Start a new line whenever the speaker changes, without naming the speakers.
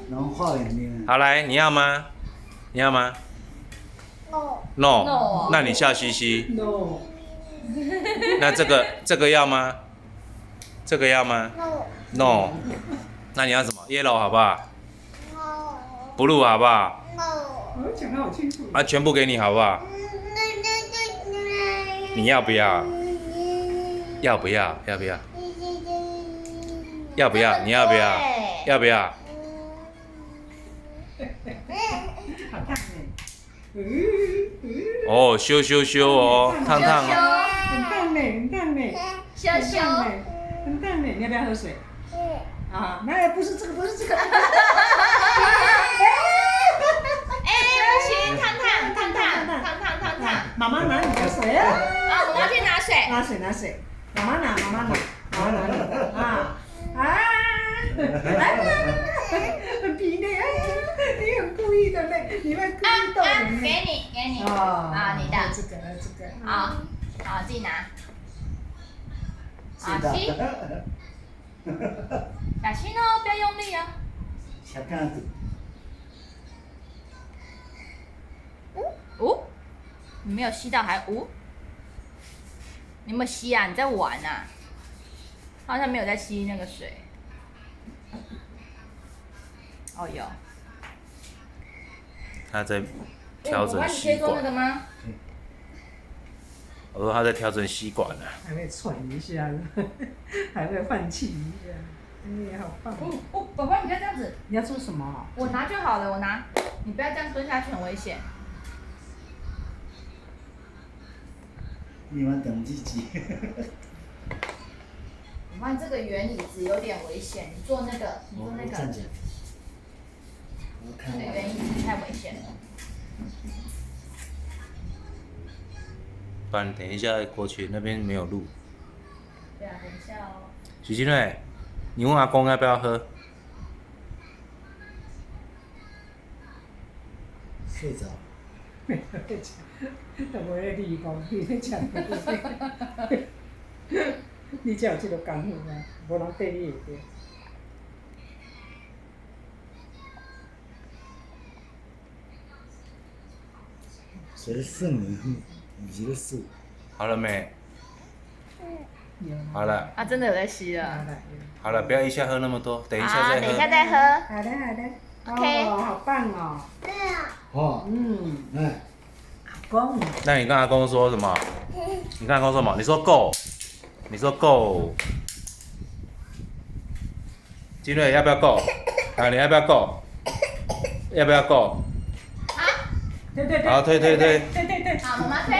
浓化眼睛。
好，来，你要吗？你要吗 ？No。那你笑嘻嘻。
No。
那这个要吗？这个要吗 ？No。那你要什么 ？Yellow 好不好 ？Blue 好不好？
我讲得好清楚。
啊，全部给你好不好？你要不要？要不要？要不要？要不要？你要不要？要不要？
好烫呢。
哦，羞哦，烫烫哦。
很烫呢，很烫呢。
羞羞。
很烫呢，你要不要喝水？啊，那不是这个，不是这个。
不行，烫。
妈妈拿你的水啊！
啊，我要去拿水。
拿水，妈妈拿你的啊！很皮呢，你很故意的呢，你会故意逗人呢。
给你。
啊，
你的。
这个。
好，自己拿。
是的。
小心哦，不要用力哦。
小看子。
你没有吸到还你有没有吸啊？你在玩啊？他好像没有在吸那个水。哦有。
他在调整吸管。
吗？
我说他在调整吸管呢。
还会喘一下，还会换气一下，哎，好棒！
宝宝你不要这样子。
你要做什么？
我拿就好了，我拿。你不要这样蹲下去，很危险。
你们等自己。
我发现这个圆椅子有点危险，你坐那个。
我站起来。我看
这个圆椅子太危险了。
不然等一下过去那边没有路。
对啊，等一下哦。
许金瑞，你问阿公要不要喝？
睡着。
都无咧理讲，你咧讲，你才有这个功夫啊，无人缀你会着。
谁的剩呢？你的剩。
好了没？好了。
啊，真的有在吸了。
好了，不要一下喝那么多，等一下再喝。
等一下再喝。
好的。
OK
哦，好棒哦。
对啊。哦。哎。
阿公。
那你跟阿公说什么？你跟阿公说什么？你说够。你说够。金瑞要不要够？啊，你要不要够？要不要够？
对。
好，推。
对。
好，妈妈推。